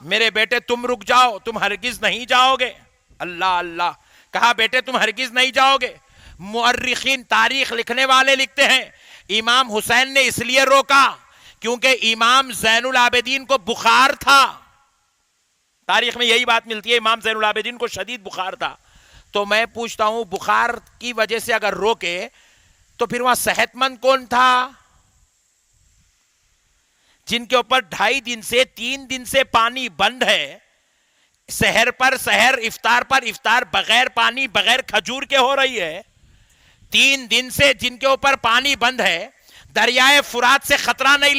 میرے بیٹے تم رک جاؤ، تم ہرگز نہیں جاؤ گے۔ اللہ اللہ، کہا بیٹے تم ہرگز نہیں جاؤ گے۔ مورخین، تاریخ لکھنے والے لکھتے ہیں امام حسین نے اس لیے روکا کیونکہ امام زین العابدین کو بخار تھا۔ تاریخ میں یہی بات ملتی ہے، امام زین العابدین کو شدید بخار تھا۔ تو میں پوچھتا ہوں بخار کی وجہ سے اگر روکے تو پھر وہاں صحت مند کون تھا؟ جن کے اوپر 2.5 دن سے 3 دن سے پانی بند ہے، سحر پر سحر، افطار پر افطار بغیر پانی بغیر کھجور کے ہو رہی ہے، 3 دن سے جن کے اوپر پانی بند ہے، دریائے فرات سے خطرہ نہیں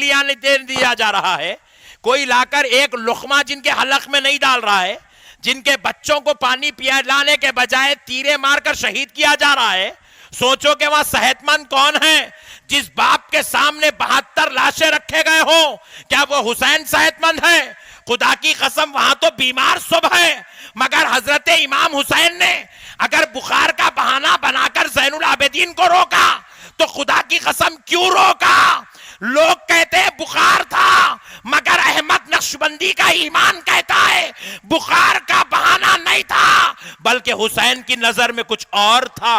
دیا جا رہا ہے، کوئی لا کر ایک لقمہ جن کے حلق میں نہیں ڈال رہا ہے، جن کے بچوں کو پانی پلانے کے بجائے تیرے مار کر شہید کیا جا رہا ہے۔ سوچو کہ وہاں صحت مند کون ہے؟ جس باپ کے سامنے 72 لاشیں رکھے گئے ہوں، کیا وہ حسین صحت مند ہے؟ خدا کی قسم وہاں تو بیمار سب ہے، مگر حضرت امام حسین نے اگر بخار کا بہانہ بنا کر زین العابدین کو روکا تو خدا کی قسم کیوں روکا؟ لوگ کہتے ہیں بخار تھا، مگر احمد نقشبندی کا ایمان کہتا ہے بخار کا بہانہ نہیں تھا، بلکہ حسین کی نظر میں کچھ اور تھا۔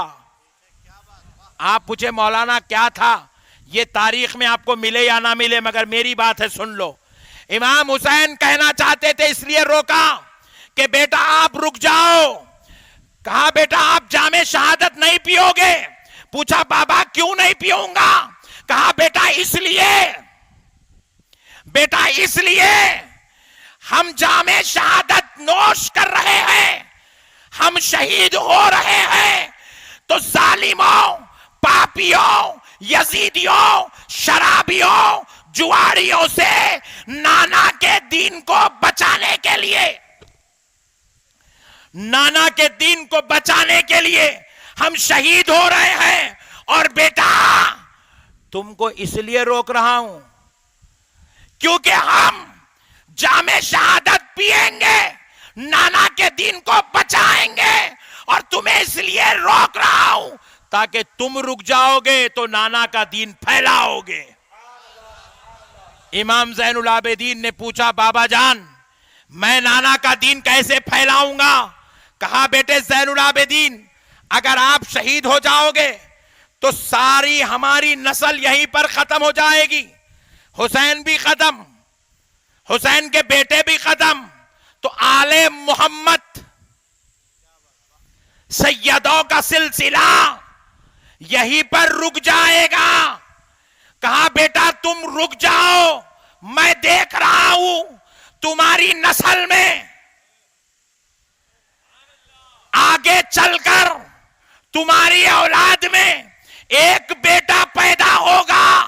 آپ پوچھے مولانا کیا تھا؟ یہ تاریخ میں آپ کو ملے یا نہ ملے، مگر میری بات ہے سن لو۔ امام حسین کہنا چاہتے تھے، اس لیے روکا کہ بیٹا آپ رک جاؤ۔ کہا بیٹا آپ جام شہادت نہیں پیو گے؟ پوچھا بابا کیوں نہیں پیوں گا؟ کہا بیٹا اس لیے ہم جام شہادت نوش کر رہے ہیں، ہم شہید ہو رہے ہیں تو ظالموں، پاپیوں، یزیدیوں، شرابیوں، جواریوں سے نانا کے دین کو بچانے کے لیے، نانا کے دین کو بچانے کے لیے ہم شہید ہو رہے ہیں۔ اور بیٹا تم کو اس لیے روک رہا ہوں کیونکہ ہم جام شہادت پیئیں گے، نانا کے دین کو بچائیں گے، اور تمہیں اس لیے روک رہا ہوں تاکہ تم رک جاؤ گے تو نانا کا دین پھیلاؤ گے۔ امام زین العابدین نے پوچھا بابا جان میں نانا کا دین کیسے پھیلاؤں گا؟ کہا بیٹے زین العابدین اگر آپ شہید ہو جاؤ گے تو ساری ہماری نسل یہیں پر ختم ہو جائے گی، حسین بھی ختم، حسین کے بیٹے بھی ختم، تو آل محمد سیدوں کا سلسلہ یہیں پر رک جائے گا۔ کہا بیٹا تم رک جاؤ، میں دیکھ رہا ہوں تمہاری نسل میں آگے چل کر تمہاری اولاد میں ایک بیٹا پیدا ہوگا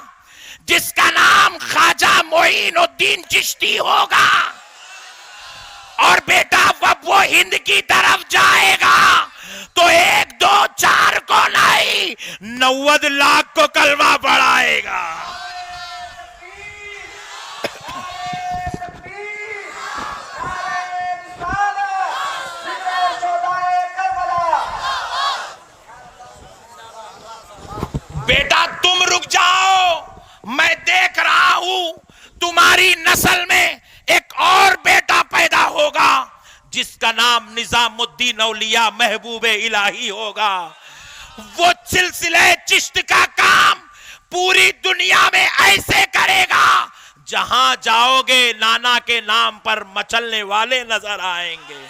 جس کا نام خواجہ معین الدین چشتی ہوگا، اور بیٹا وہ ہند کی طرف جائے گا تو 1 2 4 کو نہیں 90 لاکھ کو کلمہ پڑھائے گا۔ بیٹا تم رک جاؤ، میں دیکھ رہا ہوں تمہاری نسل میں ایک اور بیٹا پیدا ہوگا جس کا نام نظام الدین اولیاء محبوب الہی ہوگا۔ وہ سلسلہ چشت کا کام پوری دنیا میں ایسے کرے گا جہاں جاؤ گے نانا کے نام پر مچلنے والے نظر آئیں گے۔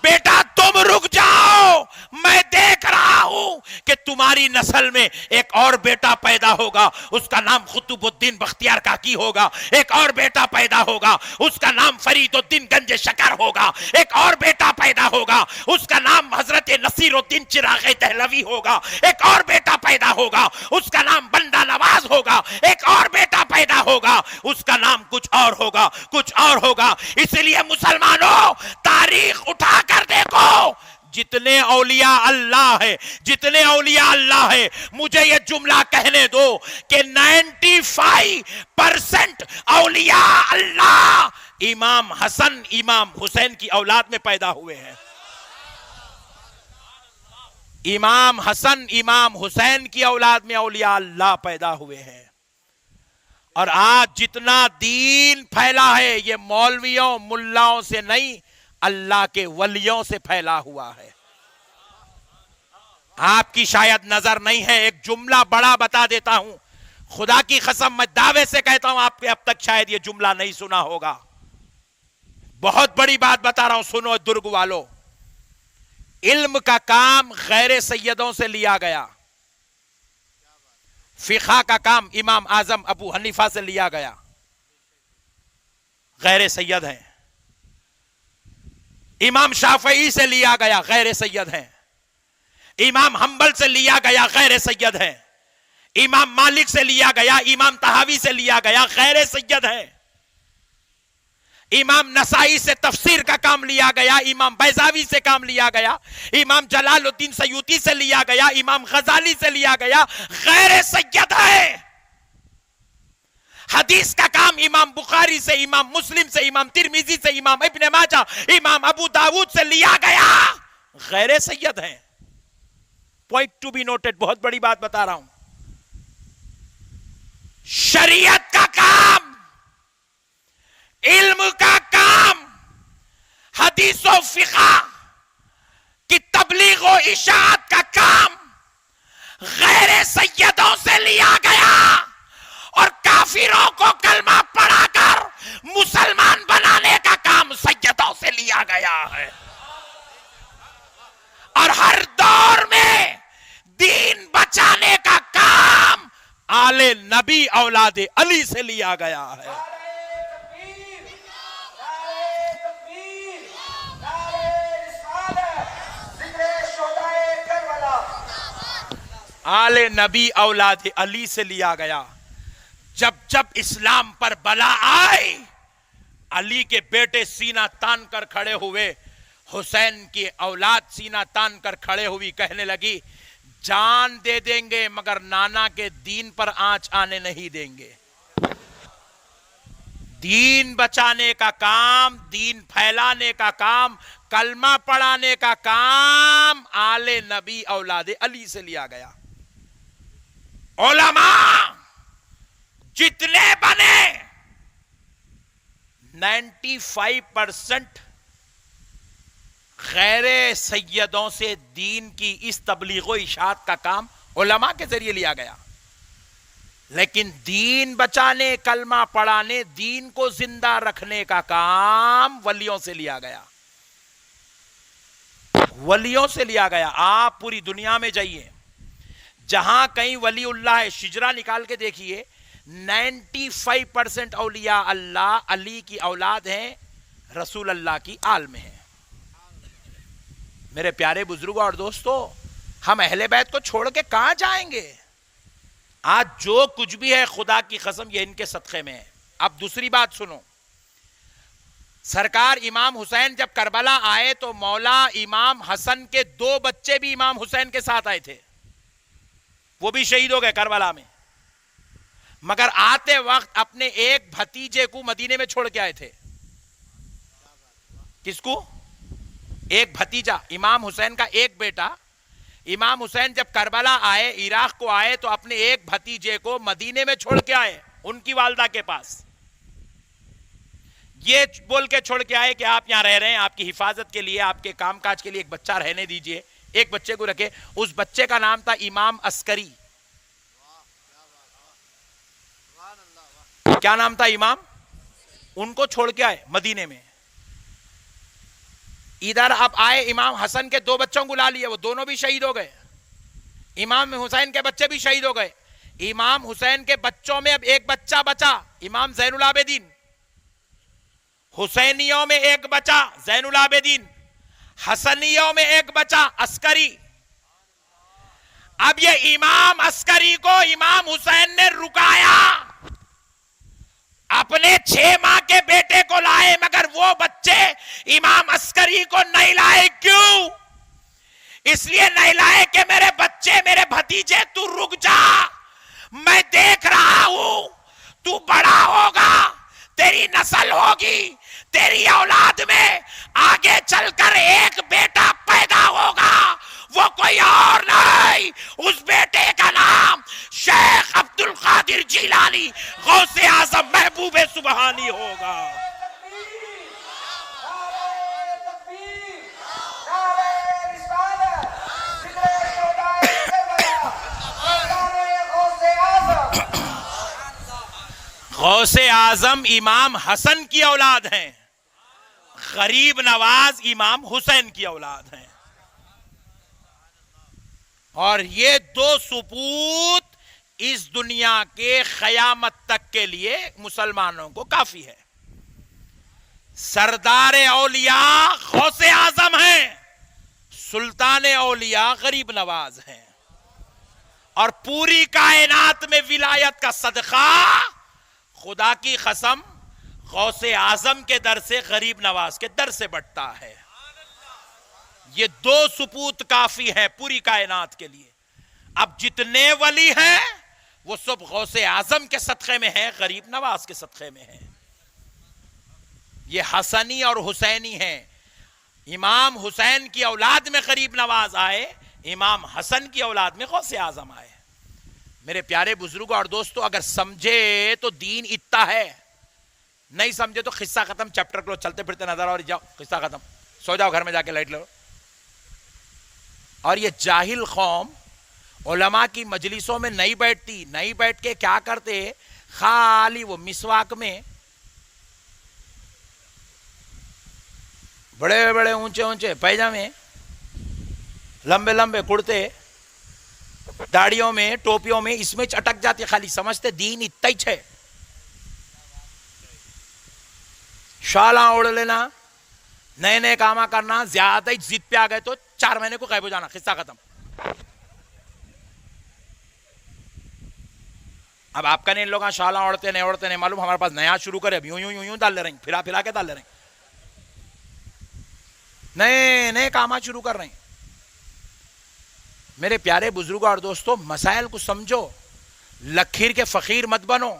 بیٹا تم رک جاؤ، میں دیکھ رہا ہوں کہ تمہاری نسل میں ایک اور بیٹا پیدا ہوگا، اس کا نام قطب الدین بختیار کاکی ہوگا، ایک اور بیٹا پیدا ہوگا اس کا نام فرید الدین گنج شکر ہوگا، ایک اور بیٹا پیدا ہوگا اس کا نام حضرت نصیر الدین چراغ دہلوی ہوگا، ایک اور بیٹا پیدا ہوگا اس کا نام بندہ نواز ہوگا، ایک اور بیٹا پیدا ہوگا اس کا نام کچھ اور ہوگا، کچھ اور ہوگا۔ اس لیے مسلمانوں تاریخ اٹھا کر دیکھو، جتنے اولیاء اللہ ہے، جتنے اولیاء اللہ ہے، مجھے یہ جملہ کہنے دو کہ 95% اولیاء اللہ امام حسن امام حسین کی اولاد میں پیدا ہوئے ہیں۔ امام حسن امام حسین کی اولاد میں اولیاء اللہ پیدا ہوئے ہیں۔ اور آج جتنا دین پھیلا ہے یہ مولویوں ملاؤں سے نہیں، اللہ کے ولیوں سے پھیلا ہوا ہے. آپ کی شاید نظر نہیں ہے. ایک جملہ بڑا بتا دیتا ہوں، خدا کی قسم میں دعوے سے کہتا ہوں، آپ نے اب تک شاید یہ جملہ نہیں سنا ہوگا. بہت بڑی بات بتا رہا ہوں، سنو درگ والو. علم کا کام غیر سیدوں سے لیا گیا، فقہ کا کام امام اعظم ابو حنیفہ سے لیا گیا، غیر سید ہیں. امام شافعی سے لیا گیا، غیر سید ہیں. امام حنبل سے لیا گیا، غیر سید ہیں. امام مالک سے لیا گیا، امام طحاوی سے لیا گیا، غیر سید ہیں. امام نسائی سے تفسیر کا کام لیا گیا، امام بیضاوی سے کام لیا گیا، امام جلال الدین سیوطی سے لیا گیا، امام غزالی سے لیا گیا، غیر سید ہے. حدیث کا کام امام بخاری سے، امام مسلم سے، امام ترمذی سے، امام ابن ماجہ، امام ابو داود سے لیا گیا، غیر سید ہیں. پوائنٹ ٹو بی نوٹڈ، بہت بڑی بات بتا رہا ہوں. شریعت کا کام، علم کا کام، حدیث و فقہ کی تبلیغ و اشاعت کا کام غیر سیدوں سے لیا گیا، اور کافروں کو کلمہ پڑھا کر مسلمان بنانے کا کام سیدوں سے لیا گیا ہے. اور ہر دور میں دین بچانے کا کام آل نبی اولاد علی سے لیا گیا ہے. آل نبی اولاد علی سے لیا گیا. جب جب اسلام پر بلا آئی، علی کے بیٹے سینہ تان کر کھڑے ہوئے، حسین کی اولاد سینہ تان کر کھڑے ہوئی، کہنے لگی جان دے دیں گے مگر نانا کے دین پر آنچ آنے نہیں دیں گے. دین بچانے کا کام، دین پھیلانے کا کام، کلمہ پڑھانے کا کام آل نبی اولاد علی سے لیا گیا. علماء جتنے بنے 95% غیر سیدوں سے دین کی اس تبلیغ و اشاعت کا کام علماء کے ذریعے لیا گیا. لیکن دین بچانے، کلمہ پڑھانے، دین کو زندہ رکھنے کا کام ولیوں سے لیا گیا. ولیوں سے لیا گیا. آپ پوری دنیا میں جائیے، جہاں کہیں ولی اللہ ہے، شجرہ نکال کے دیکھیے، 95% اولیاء اللہ علی کی اولاد ہیں، رسول اللہ کی آل میں ہیں. میرے پیارے بزرگوں اور دوستو، ہم اہل بیت کو چھوڑ کے کہاں جائیں گے؟ آج جو کچھ بھی ہے خدا کی قسم یہ ان کے صدقے میں ہے. اب دوسری بات سنو، سرکار امام حسین جب کربلا آئے تو مولا امام حسن کے 2 بچے بھی امام حسین کے ساتھ آئے تھے، وہ بھی شہید ہو گئے کربلا میں. مگر آتے وقت اپنے ایک بھتیجے کو مدینے میں چھوڑ کے آئے تھے. کس کو؟ ایک بھتیجا، امام حسین کا ایک بیٹا. امام حسین جب کربلا آئے، عراق کو آئے، تو اپنے ایک بھتیجے کو مدینے میں چھوڑ کے آئے ان کی والدہ کے پاس. یہ بول کے چھوڑ کے آئے کہ آپ یہاں رہ رہے ہیں، آپ کی حفاظت کے لیے، آپ کے کام کاج کے لیے ایک بچہ رہنے دیجئے. ایک بچے کو رکھے. اس بچے کا نام تھا امام عسکری. کیا نام تھا؟ امام. ان کو چھوڑ کے آئے مدینے میں. ادھر اب آئے، امام حسن کے 2 بچوں کو لا لیے، وہ دونوں بھی شہید ہو گئے. امام حسین کے بچے بھی شہید ہو گئے. امام حسین کے بچوں میں اب ایک بچہ بچا، امام زین العابدین. حسینیوں میں ایک بچا، زین العابدین. حسنیوں میں ایک بچا، عسکری. اب یہ امام عسکری کو امام حسین نے رکایا. اپنے 6 ماہ کے بیٹے کو لائے، مگر وہ بچے امام عسکری کو نہیں لائے. کیوں؟ اس لیے نہیں لائے کہ میرے بچے، میرے بھتیجے، تو رک جا، میں دیکھ رہا ہوں، تو بڑا ہوگا، تیری نسل ہوگی، تیری اولاد میں آگے چل کر ایک بیٹا پیدا ہوگا، وہ کوئی اور نہیں، اس بیٹے کا نام شیخ عبد القادر جیلانی غوث اعظم محبوب سبحانی ہوگا. غوث اعظم امام حسن کی اولاد ہیں، غریب نواز امام حسین کی اولاد ہیں، اور یہ دو سپوت اس دنیا کے قیامت تک کے لیے مسلمانوں کو کافی ہے. سردار اولیاء غوث اعظم ہیں، سلطان اولیاء غریب نواز ہیں، اور پوری کائنات میں ولایت کا صدقہ خدا کی قسم غوث اعظم کے در سے غریب نواز کے در سے بٹتا ہے. یہ دو سپوت کافی ہیں پوری کائنات کے لیے. اب جتنے ولی ہیں وہ سب غوث اعظم کے صدقے میں ہیں، غریب نواز کے صدقے میں ہیں. یہ حسنی اور حسینی ہیں. امام حسین کی اولاد میں غریب نواز آئے، امام حسن کی اولاد میں غوث اعظم آئے. میرے پیارے بزرگوں اور دوستو، اگر سمجھے تو دین اتنا ہے، نہیں سمجھے تو قصہ ختم، چیپٹر کلوز، چلتے پھرتے نظر اور جاؤ، قصہ ختم، سو جاؤ گھر میں جا کے لائٹ لو. اور یہ جاہل قوم علماء کی مجلسوں میں نہیں بیٹھتی، نہیں بیٹھ کے کیا کرتے، خالی وہ مسواک میں بڑے بڑے اونچے اونچے پیجامے، لمبے لمبے کرتے، داڑیوں میں، ٹوپیوں میں، اس میں اٹک جاتے، خالی سمجھتے دین اتنا ہی ہے. شالاں اوڑھ لینا، نئے نئے کاما کرنا، زیادہ ہی ضد پہ آ گئے تو 4 مہینے کو غائب ہو جانا، قصہ ختم. اب آپ کا نہیں، ان لوگ شالاں اوڑھتے نہیں معلوم، ہمارے پاس نیا شروع کرے، اب یوں یوں یوں ڈال لے رہے ہیں، پھرا پھرا کے ڈال لے رہے ہیں، نئے نئے کاما شروع کر رہے ہیں. میرے پیارے بزرگوں اور دوستوں، مسائل کو سمجھو، لکھیر کے فقیر مت بنو.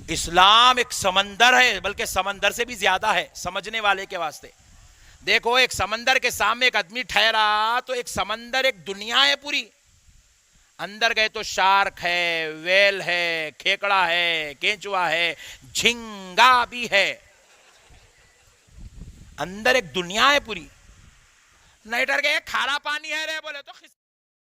اسلام ایک سمندر ہے، بلکہ سمندر سے بھی زیادہ ہے سمجھنے والے کے واسطے. دیکھو، ایک سمندر کے سامنے ایک آدمی ٹھہرا تو ایک سمندر ایک دنیا ہے پوری. اندر گئے تو شارک ہے، ویل ہے، کھیکڑا ہے، کینچوا ہے، جھنگا بھی ہے. اندر ایک دنیا ہے پوری. نہیں ڈر گئے کھارا پانی ہے رے بولے تو